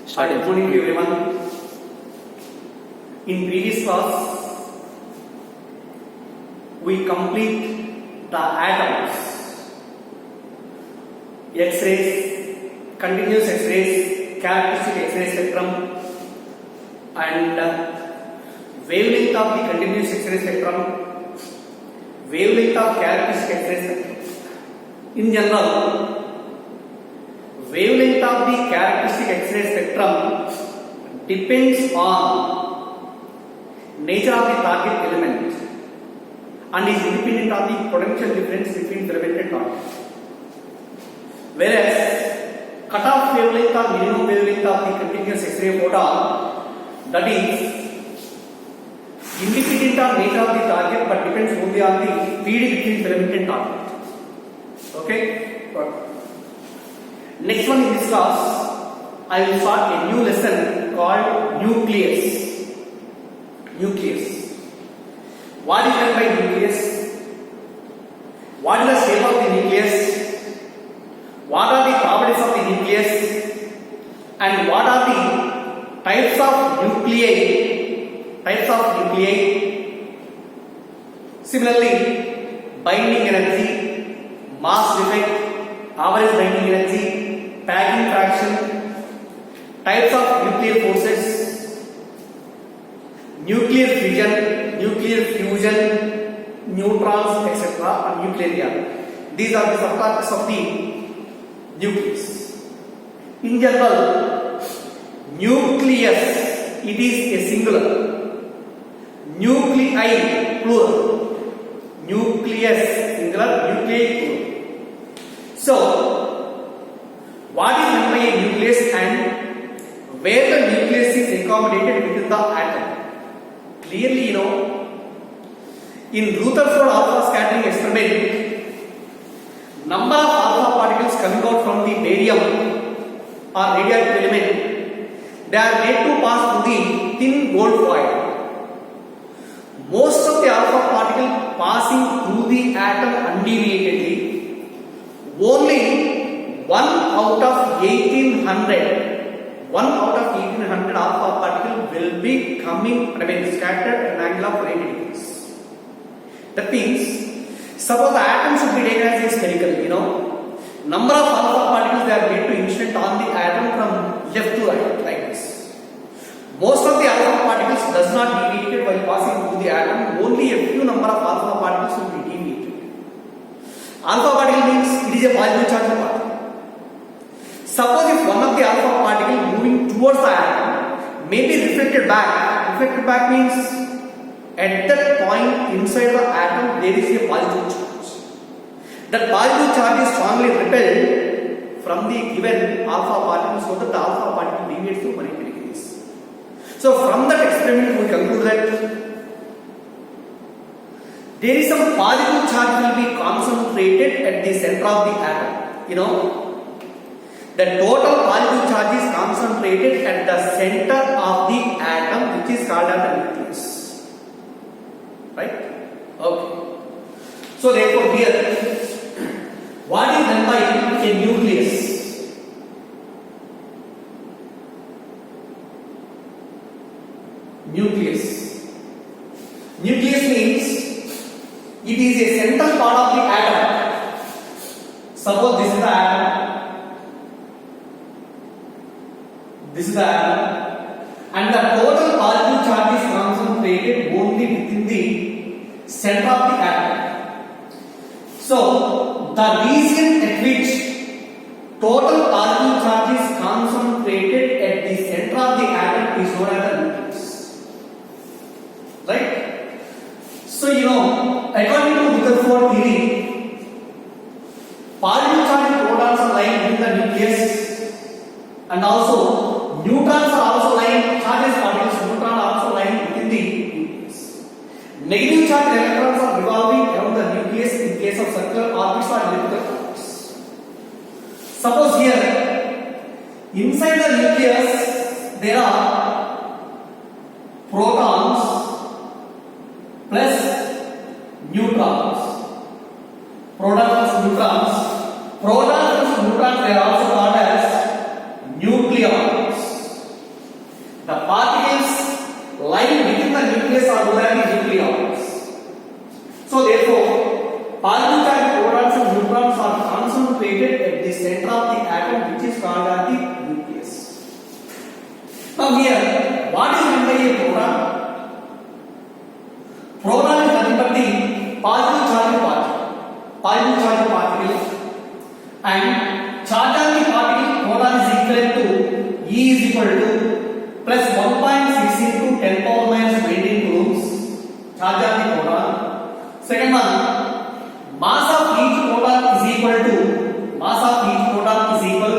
Good morning to everyone. In previous class, we complete the atoms, X-rays, continuous X-rays, characteristic X-ray spectrum, and wavelength of the continuous X-ray spectrum, wavelength of characteristic X-ray spectrum. In general, wavelength of the characteristic X-ray spectrum depends on nature of the target element and is independent of the potential difference between filament and target. Whereas cutoff wavelength or minimum wavelength of the continuous X-ray photon, that is independent of nature of the target but depends only on the speed between filament and target. Okay? Good. Next one in this class, I will start a new lesson called nucleus. Nucleus. What is meant by nucleus? What is the shape of the nucleus? What are the properties of the nucleus? And what are the types of nuclei? Types of nuclei. Similarly, binding energy, mass defect, average binding energy, packing fraction, types of nuclear forces, nuclear fission, nuclear fusion, neutrons, etc. and nuclear reaction. These are the subparts of the nucleus. In general, nucleus, it is a singular. Nuclei, plural. Nucleus, singular, nuclei, plural. So, what is meant by a nucleus and where the nucleus is accommodated within the atom? Clearly, in Rutherford alpha scattering experiment, number of alpha particles coming out from the barium or radioactive element, they are made to pass through the thin gold foil. Most of the alpha particle passing through the atom undeviatedly, only 1 out of 1800 alpha particle will be scattered at an angle of 90 degrees. That means, suppose the atom should be taken as a spherical, number of alpha particles they are made to incident on the atom from left to right, like this. Most of the alpha particles does not deviate while passing through the atom, only a few number of alpha particles will be deviated. Alpha particle means it is a positive charge particle. Suppose if one of the alpha particle moving towards the atom may be reflected back. Reflected back means at that point inside the atom there is a positive charge. That positive charge is strongly repelled from the given alpha particle so that the alpha particle deviates to 180 degrees. So from that experiment we conclude that there is some positive charge will be concentrated at the center of the atom. The total positive charge is concentrated at the center of the atom, which is called as the nucleus. Right? Okay. So therefore here, what is meant by a nucleus? Nucleus. Nucleus means it is a central part of the atom. Suppose this is the atom. This is the atom, and the total positive charge is concentrated only within the center of the atom. So, the region at which total positive charge is concentrated at the center of the atom is known as the nucleus. Right? So, according to Rutherford theory, positive charge protons are lying within the nucleus, and also neutrons are also lying, charges particles, neutrons are also lying within the nucleus. Negative charge electrons are revolving around the nucleus in case of circular orbits or elliptical orbits. Suppose here, inside the nucleus, there are protons plus neutrons. Protons plus neutrons. Protons plus neutrons, they are also called as nucleons. charge at the nucleus. Now here, what is meant by a proton? Proton is nothing but the positive charge particle, and charge on the particle proton is equal to E is equal to plus 1.6 into 10 power minus 20 coulombs charge on the proton. Second one, mass of each proton is equal to mass of each proton is equal,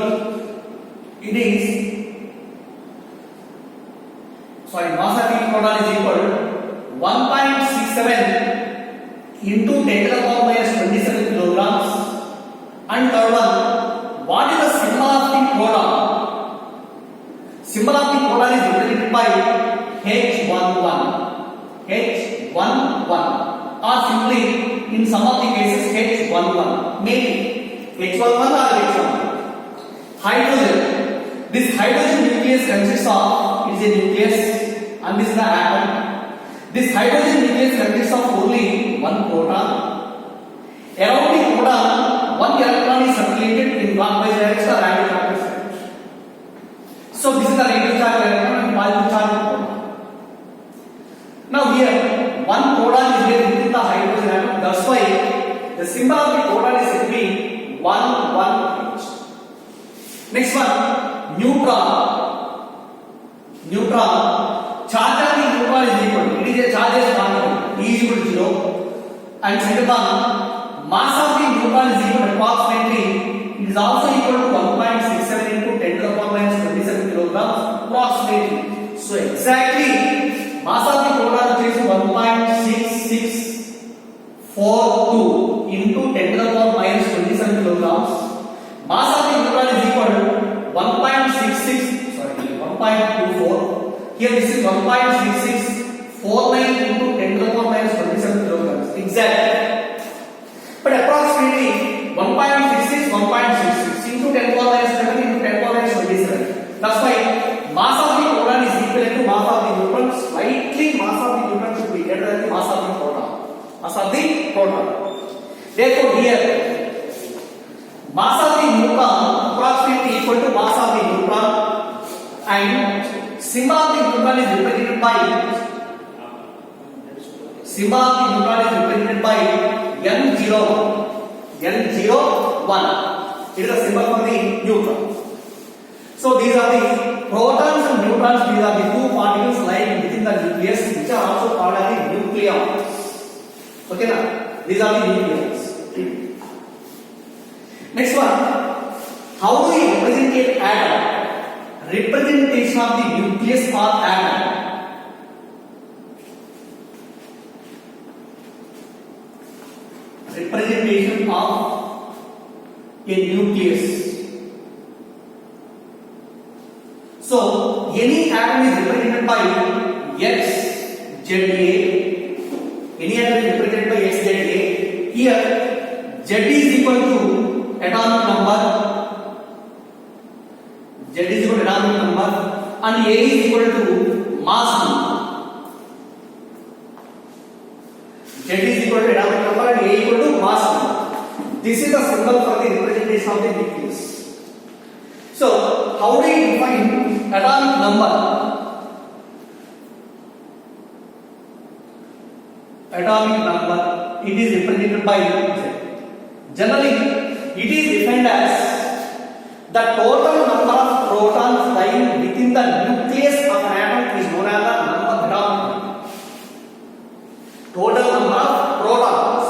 it is mass of each proton is equal 1.67 into 10 to the power minus 27 kilograms. And third one, what is the symbol of the proton? Symbol of the proton is represented by H11, or simply in some of the cases H11, maybe H11 or H1. Hydrogen. This hydrogen nucleus consists of, it is a nucleus and this is the atom. This hydrogen nucleus consists of only one proton. Around the proton, one electron is circulated in clockwise direction or anti-clockwise direction. So this is the negative charge electron and positive charge proton. Now here, one proton is there within the hydrogen atom. That's why the symbol of the proton is said to be 1,1H. Next one, neutron. Charge of the neutron is equal. It is a chargeless particle. E is equal to 0. And second one, mass of the neutron is equal to approximately, it is also equal to 1.67 into 10 to the power minus 27 kilograms approximately. So exactly mass of the proton is 1.6642 into 10 to the power minus 27 kilograms. Mass of the neutron is equal to 1.24. Here this is 1.6649 into 10 to the power minus 27 kilograms. Exactly. But approximately 1.66 into 10 power minus 7 into 10 power minus 27. That's why mass of the proton is equal to mass of the neutron. Slightly mass of the neutron should be greater than the mass of the proton. Therefore here mass of the neutron approximately equal to mass of the neutron, and symbol of the neutron is represented by N01. It is a symbol for the neutron. So these are the protons and neutrons. These are the two particles lying within the nucleus, which are also called as the nucleons. Okay, now these are the nucleons. Next one, how do we represent an atom? Representation of the nucleus or atom. Representation of a nucleus. So any atom is represented by XZA. Any atom is represented by XZA. Here Z is equal to atomic number. Z is equal to atomic number and A is equal to mass number. Z is equal to atomic number and A is equal to mass number. This is the symbol for the representation of the nucleus. So how do you define atomic number? Atomic number, it is represented by Z. Generally, it is defined as the total number of protons lying within the nucleus of an atom is known as the number atomic. Total number of protons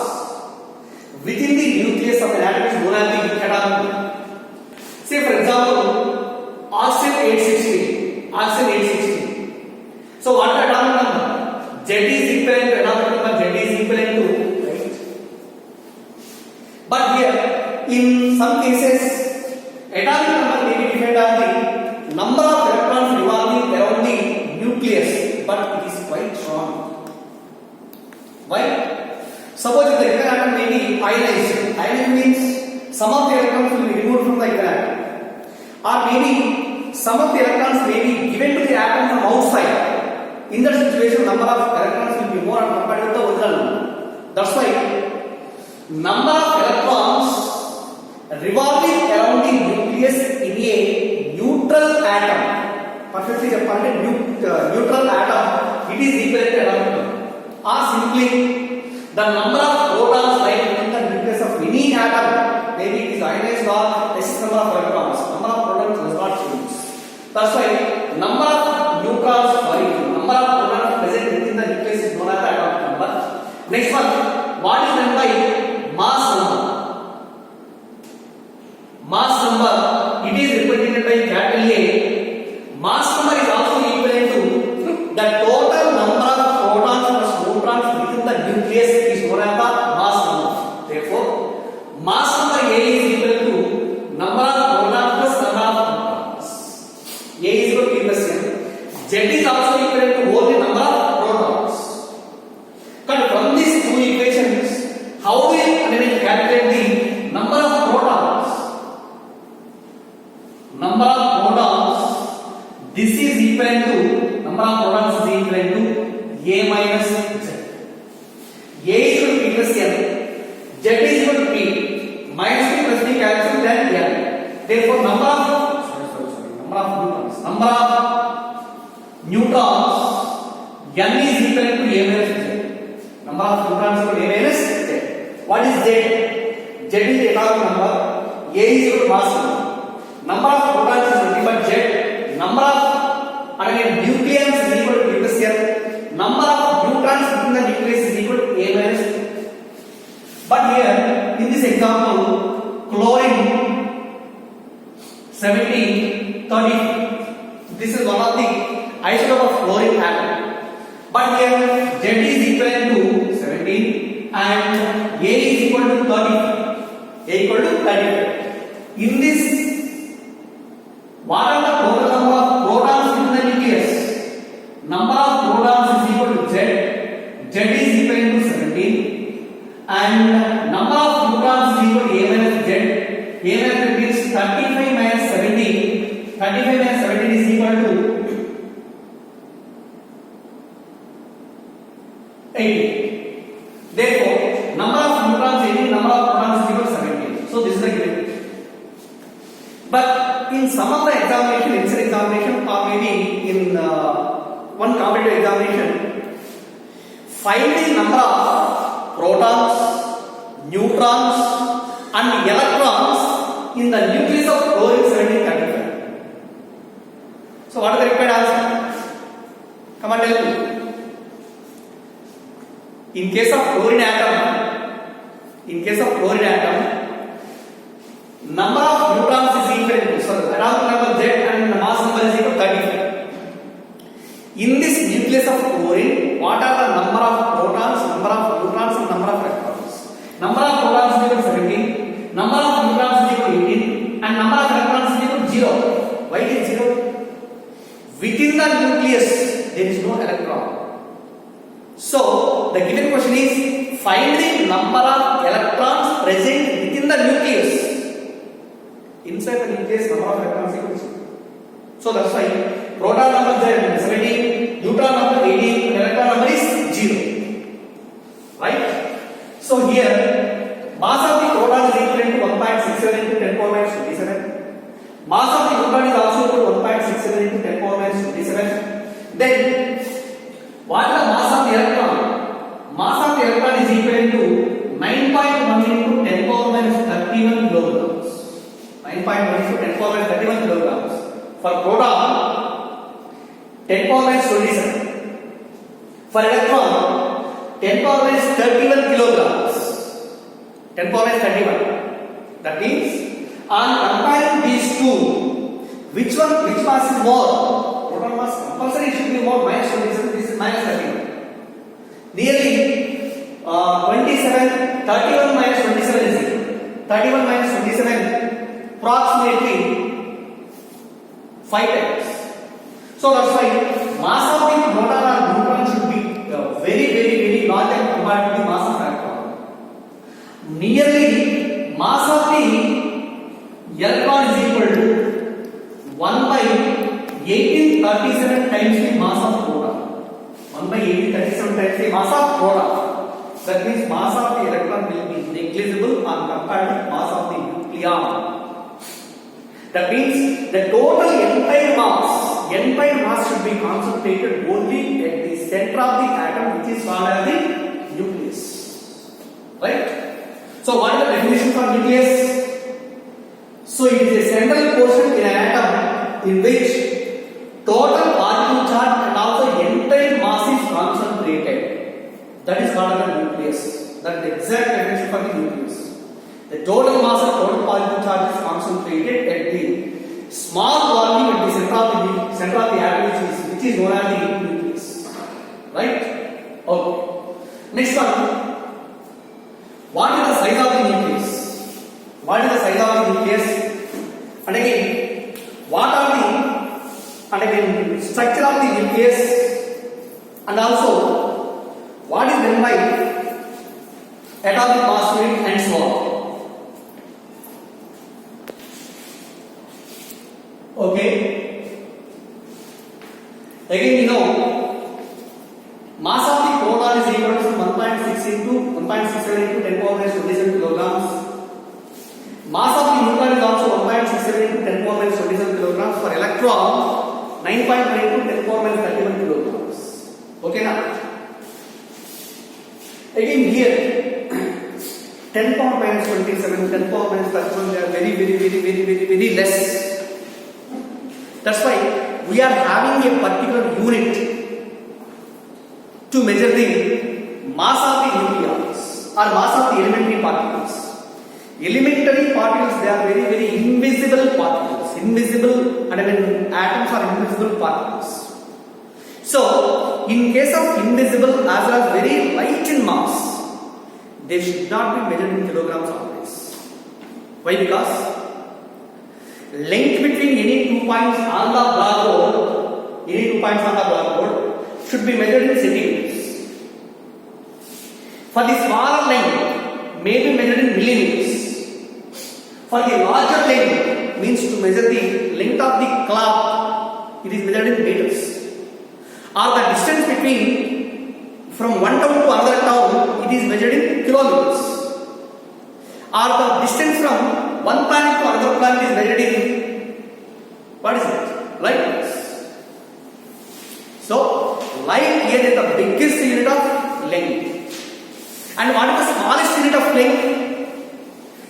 within the nucleus of an atom is known as the atomic. Say for example, oxygen 816. So what is the atomic number? Z is equivalent to atomic number. Z is equivalent to, right? But here, in some cases, atomic number may be defined as the number of electrons revolving around the nucleus, but it is quite wrong. Why? Suppose if the ether atom may be ionized. Ionized means some of the electrons will be removed from the ether atom, or maybe some of the electrons may be given to the atom from outside. In that situation, number of electrons will be more compared to the original number. That's why number of electrons revolving around the nucleus in a atom, perfectly చెప్పాలంటే neutral atom, it is equivalent to atomic number. Or simply the number of protons lying within the nucleus of any atom, maybe it is ionized or less number of electrons, number of protons does not change. That's why number of neutrons, number of protons present within the nucleus is known as the atomic number. Next one, what is meant by mass number? Mass number, it is represented by capital A. Mass number is also equivalent to the total number of protons plus neutrons within the nucleus is known as the mass number. Therefore, mass number A is equal to number of protons plus number of neutrons. A is equal to P plus N. Z is also equal to only number of protons. But from these two equations, how do we calculate the number of protons? Number of protons, this is equal to, number of protons is equal to A minus Z. A is equal to P plus N, Z is equal to P, minus P plus P cancel then N. Therefore, number of neutrons, N is equal to A minus Z. Number of neutrons equal to A minus Z. What is Z? Z is the atomic number, A is equal to mass number. Number of protons is nothing but Z. Number of nucleons is equal to P plus N. Number of neutrons within the nucleus is equal to A minus Z. But here, in this example, chlorine 7030. This is one of the isotope of chlorine atom. But here, Z is equal to 17 and A is equal to 30. A equal to 35. In this, what are the total number of protons in the nucleus? Number of protons is equal to Z. Z is equal to 17 and number of neutrons is equal to A minus Z. A minus Z means 35 minus 17. 35 minus 17 is equal to 80. Therefore, number of neutrons 18, number of protons is equal to 17. So this is the given. But in some of the examination, exam examination, or maybe in one competitive examination, find the number of protons, neutrons, and electrons in the nucleus of chlorine 1735. So what are the required answers? Come on, tell me. In case of chlorine atom, number of neutrons is equal to, so atomic number Z and the mass number is equal to 35. In this nucleus of chlorine, what are the number of protons, number of neutrons and number of electrons? Number of protons is equal to 17, number of neutrons is equal to 18 and number of electrons is equal to 0. Why is it 0? Within the nucleus, there is no electron. So, the given question is, find the number of electrons present within the nucleus. Inside the nucleus, number of electrons is equal to 0. So, that's why proton number is 17, neutron number 18, electron number is 0. Right? So, here, mass of the proton is equal to 1.67 into 10 power minus 27. Mass of the neutron is also equal to 1.67 into 10 power minus 27. Then, what is the mass of the electron? Mass of the electron is equal to 9.1 into 10 power minus 31 kilograms. 9.1 into 10 power minus 31 kilograms. For proton, 10 power minus 27. For electron, 10 power minus 31 kilograms. 10 power minus 31. That means, on comparing these two, which mass is more? Proton mass compulsory should be more, minus 27, this is minus 31. Nearly 31 minus 27 is equal. 31 minus 27 approximately 5 times. So that's why mass of the proton or neutron should be very large compared to the mass of electron. Nearly mass of the electron is equal to 1 by 1837 times the mass of proton. 1 by 1837 times the mass of proton. That means mass of the electron will be negligible on compared to mass of the nucleon. That means the total entire mass entire mass should be concentrated only at the center of the atom, which is called as the nucleus. Right? So what is the definition for nucleus? So it is a central portion in an atom in which total particle charge and also entire mass is concentrated. That is called as the nucleus. That is the exact definition for the nucleus. The total mass and total particle charge is concentrated at the small volume at the center of the atom, which is known as the nucleus. Right? Okay. Next one. What is the size of the nucleus? What is the size of the nucleus? And again, what are the structure of the nucleus, and also what is done by atomic mass unit and so on. Okay. Again, you know, mass of the proton is equal to 1.6 into 1.67 into 10 power minus 27 kilograms. Mass of the neutron is also 1.67 into 10 power minus 27 kilograms. For electron, 9.9 into 10 power minus 31 kilograms. Okay now. Again here, 10 power minus 27, 10 power minus 31, they are very less. That's why we are having a particular unit to measure the mass of the nucleons or mass of the elementary particles. Elementary particles, they are very invisible particles. Invisible, and atoms are invisible particles. So, in case of invisible as well as very light in mass, they should not be measured in kilograms always. Why? Because length between any 2 points on the blackboard, should be measured in centimeters. For the smaller length, may be measured in millimeters. For the larger length, means to measure the length of the cloth, it is measured in meters. Or the distance between from one town to another town, it is measured in kilometers. Or the distance from one planet to another planet is measured in, what is it? Light years. So, light year is the biggest unit of length. And what is the smallest unit of length?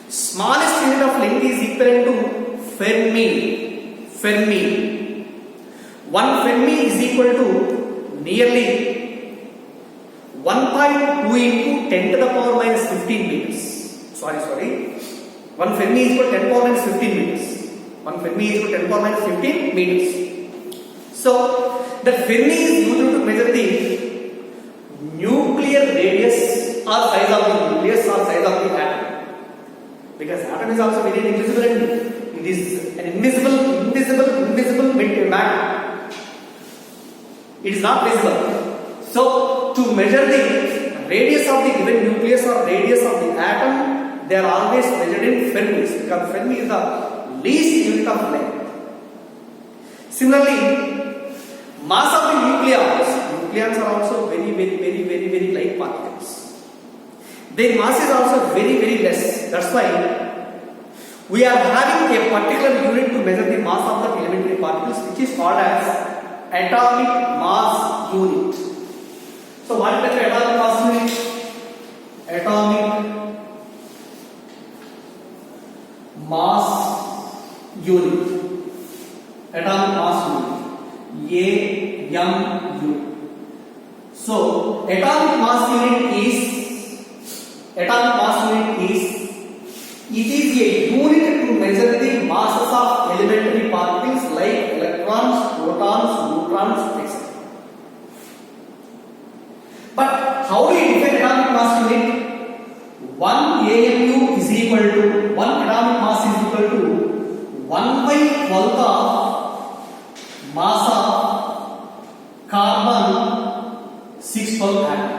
Smallest unit of length is equivalent to Fermi. Fermi. 1 Fermi is equal to nearly 1.2 into 10 to the power minus 15 meters. Sorry. 1 Fermi is equal to 10 power minus 15 meters. 1 Fermi is equal to 10 power minus 15 meters. So, the Fermi is used to measure the nuclear radius or size of the nucleus or size of the atom. Because atom is also very invisible and it is an invisible matter. It is not visible. So, to measure the radius of the given nucleus or radius of the atom, they are always measured in Fermis, because Fermi is the least unit of length. Similarly, mass of the nucleons are also very light particles. Their mass is also very less. That's why we are having a particular unit to measure the mass of the elementary particles, which is called as atomic mass unit. So what is the atomic mass unit? Atomic mass unit. Atomic mass unit. AMU. So atomic mass unit is it is a unit to measure the masses of elementary particles like electrons, protons, neutrons, etc. But how do you define atomic mass unit? 1 AMU is equal to 1 atomic mass is equal to 1/12 of mass of carbon 612 atom.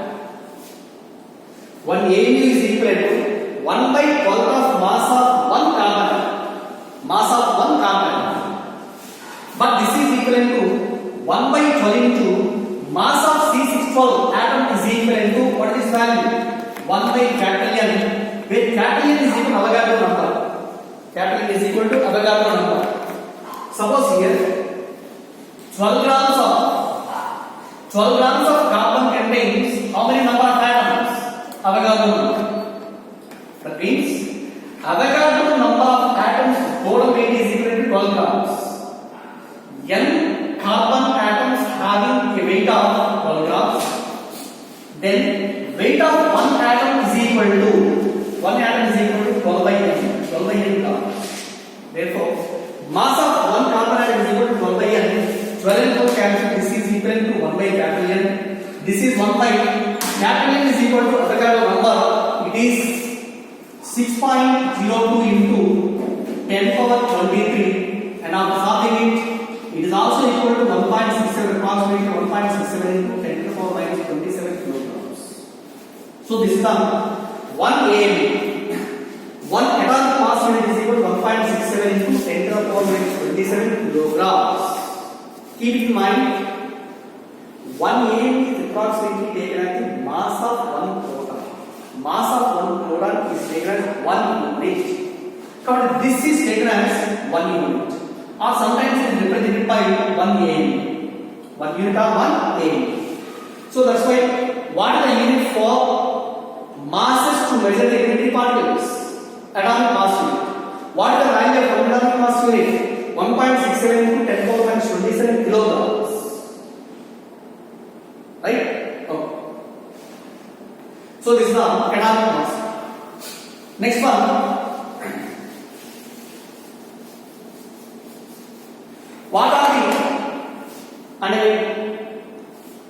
1 AMU is equal to 1/12 of mass of 1 carbon. But this is equal to 1/12 into mass of C612 atom is equal to what is this value? 1 by capital N, where capital N is equal to Avogadro number. Capital N is equal to Avogadro number. Suppose here 12 grams of 12 grams of carbon contains how many number of atoms? Avogadro number. That means Avogadro number of atoms total weight is equal to 12 grams. N carbon atoms having a weight of 12 grams. Then weight of one atom is equal to 12 by n. 12 by n grams. Therefore, mass of one carbon atom is equal to 12 by n. 12 and 4 cancel. This is equal to 1 by capital N. This is 1 by capital N is equal to Avogadro number. It is 6.02 into 10 power 23, and after solving it, it is also equal to 1.67, approximately 1.67 into 10 to the power minus 27 kilograms. So this is the 1 AMU. 1 atomic mass unit is equal to 1.67 into 10 to the power minus 27 kilograms. Keep in mind, 1 AMU is approximately taken as the mass of 1 proton. Mass of 1 proton is taken as 1 unit. This is taken as 1 unit, or sometimes it is represented by 1 AMU. 1 unit or 1 AMU. So that's why what is the unit for masses to measure the elementary particles? Atomic mass unit. What is the value of atomic mass unit? 1.67 into 10 power minus 27 kilograms. Right? Okay. So this is the atomic mass. Next one. What are the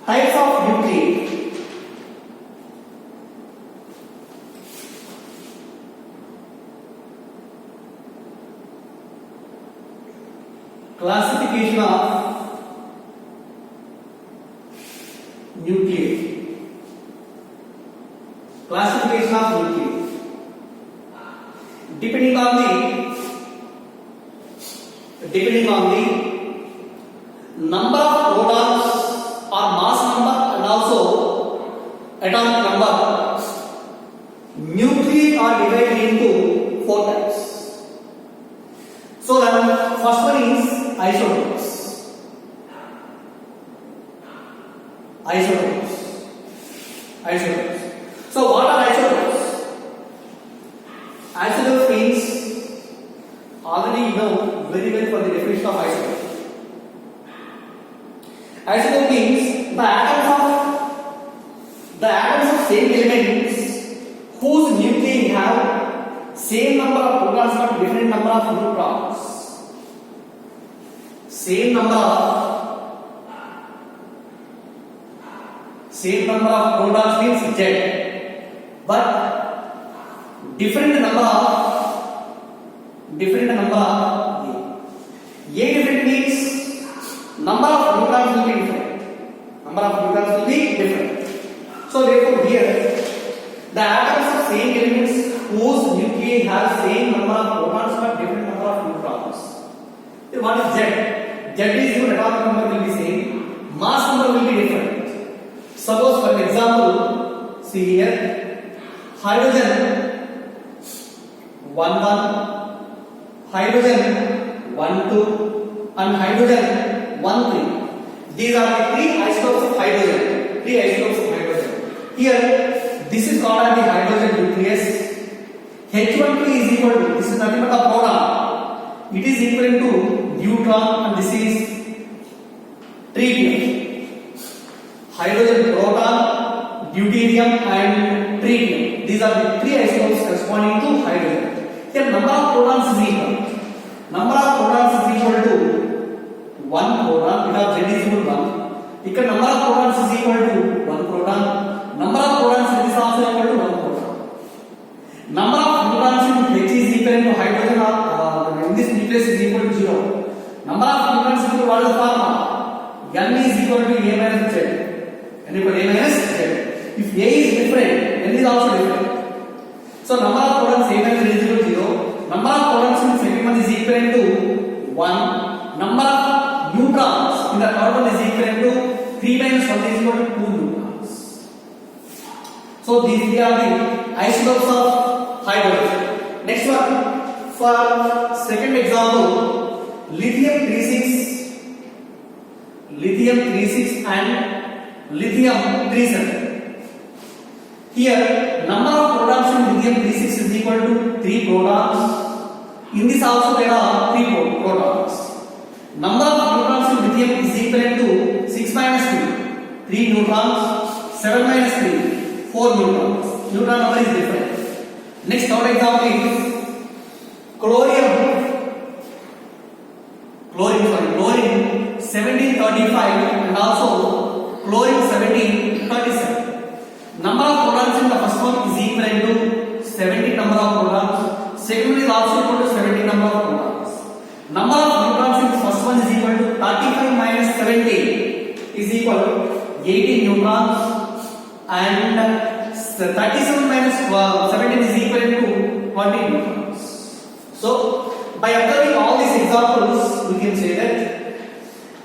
types of nuclei? Classification of nuclei. Classification of nuclei. Depending on the number of protons or mass number and also atomic number, nuclei are divided into 4 types. So the first one is isotopes. So what are isotopes? Isotope means, already you know very well for the definition of isotope. Isotope means the atoms of same elements whose nuclei have same number of protons but different number of neutrons. Same number of protons means Z, but different number of A. A different means number of neutrons will be different. So therefore here the atoms of same elements whose nuclei have same number of protons but different number of neutrons. Then what is Z? Z is your atomic number will be same, mass number will be different. Suppose for example, see here, hydrogen 1 1, hydrogen 1 2, and hydrogen 1 3. These are the 3 isotopes of hydrogen. Here, this is called as the hydrogen nucleus. H12 is equal to, this is nothing but a proton. It is equal to neutron, and this is tritium. Hydrogen proton, deuterium, and tritium. These are the 3 isotopes corresponding to hydrogen. Here, number of protons is equal. Number of protons is equal to 1 proton because Z is equal to 1. Here, number of protons is equal to 1 proton. Number of protons is also equal to 1 proton. Number of neutrons in H is equal to hydrogen or in this nucleus is equal to 0. Number of neutrons is equal to what is the formula? N is equal to A minus Z. N equal to A minus Z. If A is different, N is also different. So number of protons A minus Z is equal to 0. Number of protons in the second one is equal to 1. Number of neutrons in the third one is equal to 3 minus 1 is equal to 2 neutrons. So these are the isotopes of hydrogen. Next one, for second example, lithium 36 lithium 36 and lithium 37. Here number of protons in lithium 36 is equal to 3 protons. In this also there are 3 protons. Number of neutrons in lithium is equivalent to 6 minus 3, 3 neutrons, 7 minus 3, 4 neutrons. Neutron number is different. Next third example is chlorine 1735 and also chlorine 1737. Number of protons in the first one is equivalent to 70 number of protons. Second one is also equal to 70 number of protons. Number of neutrons in the first one is equal to 35 minus 70 is equal to 18 neutrons, and 37 minus 17 is equal to 20 neutrons. So by observing all these examples, we can say that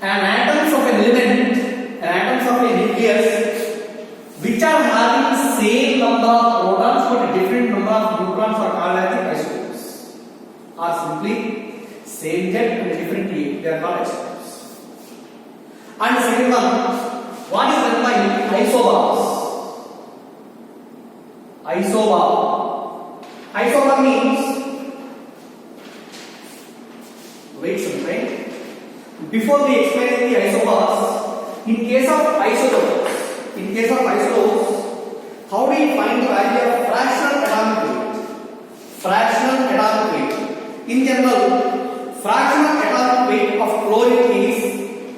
an atoms of an element, an atoms of a nucleus, which are having same number of protons but different number of neutrons are called as isotopes. Or simply same jet and different T, they are called isotopes. And second one, what is meant by isobars? Isobar. Isobar means, wait some time. Before we explain the isobars, in case of isotopes, how do you find the value of fractional atomic weight? Fractional atomic weight. In general, fractional atomic weight of chlorine is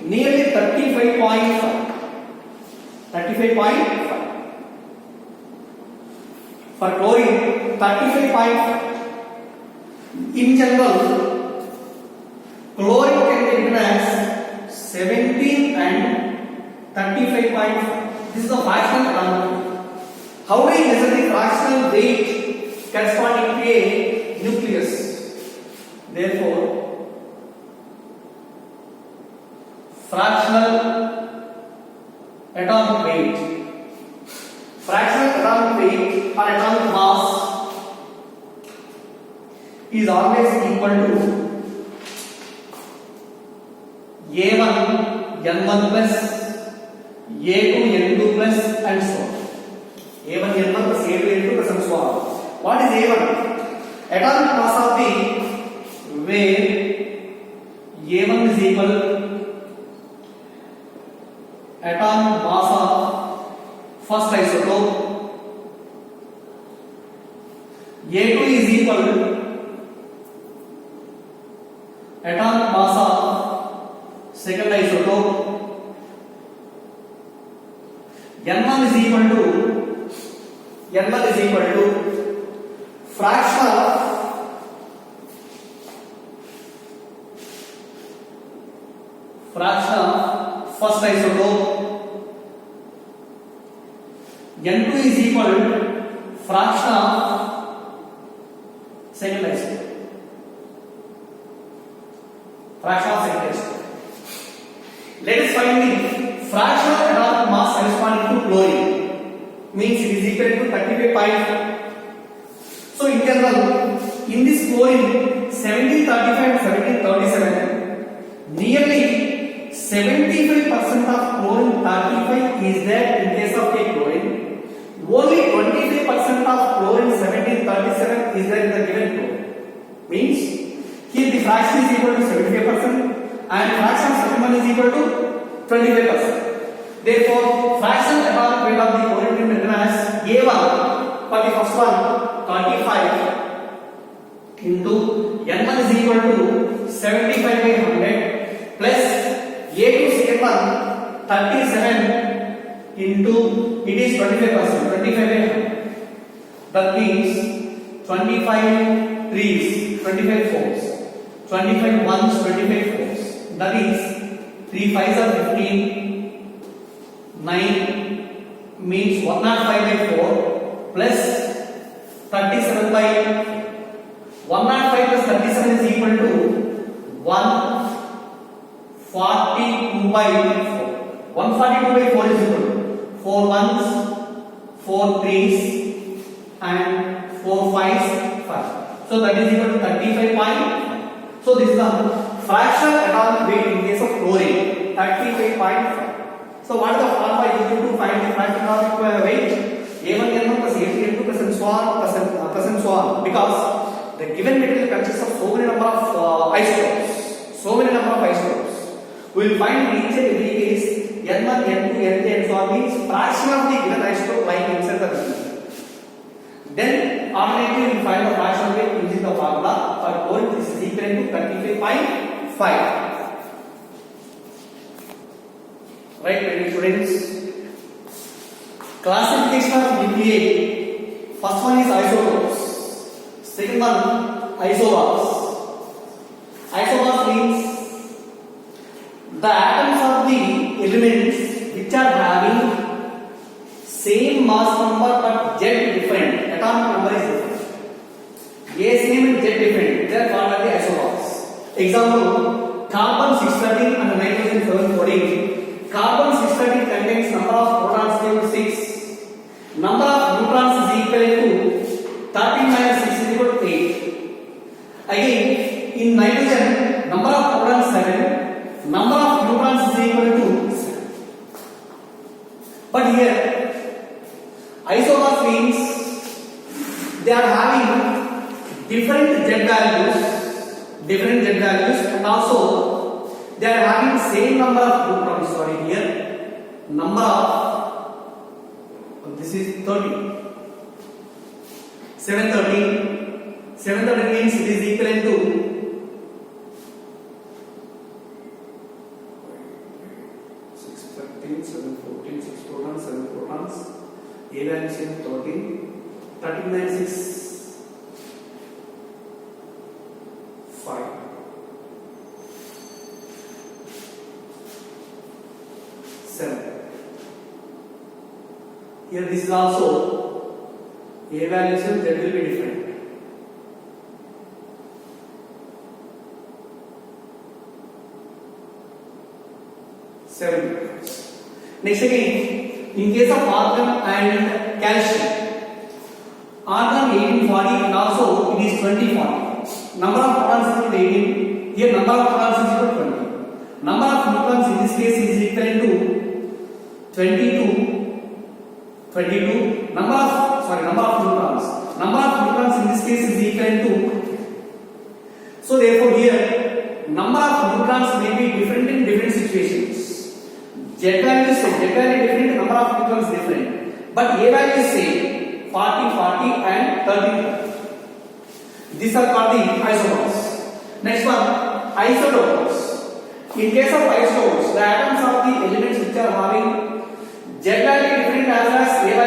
nearly 35.5. 35.5. For chlorine, 35.5. In general, chlorine can be written as 17 and 35.5. This is the fractional atomic weight. How do you measure the fractional weight corresponding to a nucleus? Therefore, fractional atomic weight or atomic mass is always equal to A1 N1 plus A2 N2 plus and so on. A1 N1 plus A2 N2 plus and so on. What is A1? Atomic mass of the where A1 is equal atomic mass of first isotope, A2 is equal atomic mass of second isotope, N1 is equal to fraction of first isotope, N2 is equal fraction of second isotope. Let us find the fractional atomic mass corresponding to chlorine. Means it is equal to 35.5. So in general, in this chlorine 1735 and 1737, nearly 75% of chlorine 35 is there in case of a chlorine. Only 25% of chlorine 1737 is there in the given chlorine. Means here the fraction is equal to 75% and fraction of second one is equal to 25%. Therefore, fraction atomic weight of the chlorine is written as A1 for the first one 35 into N1 is equal to 75 by 100 plus A2 second one 37 into it is 25%, 25 by 100. That means 25 threes, 25 fours, 25 ones, 25 fours. That is 3 5s are 15. 9 means 105 by 4 plus 37 by 105 plus 37 is equal to 142 by 4. 142 by 4 is equal to 4 ones, 4 threes and 4 fives, 5. So that is equal to 35.5. So this is the fractional atomic weight in case of chlorine, 35.5. 38.5. So what is the formula used to find the fraction of weight? A1 N1 plus A2 N2 plus and so on, because the given material consists of so many number of isotopes. We will find in each and every case N1, N2, N3 and so on means fraction of the given isotope lying inside the material. Then alternately we will find the fraction weight using the formula for gold. This is equal to 35.5. Right, my students? Classification of nuclei. First one is isotopes. Second one, isobars. Isobars means the atoms of the elements which are having same mass number but jet different. Atomic number is different. A same and jet different. They are called as the isobars. Example: carbon 613 and nitrogen 714. Carbon 613 contains number of protons equal to 6. Number of neutrons is equal to 13 minus 6 is equal to 8. Again, in nitrogen, number of protons 7. Number of neutrons is equal to 7. But here, isobars means they are having different Z values, and also they are having same number of neutrons. Sorry, here number of this is 13. 713 means it is equivalent to 613, 714, 6 protons, 7 protons. A value is 13. 13 minus 6, 5. 7. Here this is also A values and Z will be different. Next again, in case of argon and calcium, argon 1840 and also it is 2040. Number of protons is 18. Here number of protons is equal to 20. Number of neutrons in this case is equal to 22. Number of neutrons. Number of neutrons in this case is equal to. So therefore here number of neutrons may be different in different situations. Z value is different, number of neutrons different. But A value is same, 40, 40 and 13. These are called the isobars. Next one, isotopes. In case of isotopes, the atoms of the elements which are having Z value different as well as A value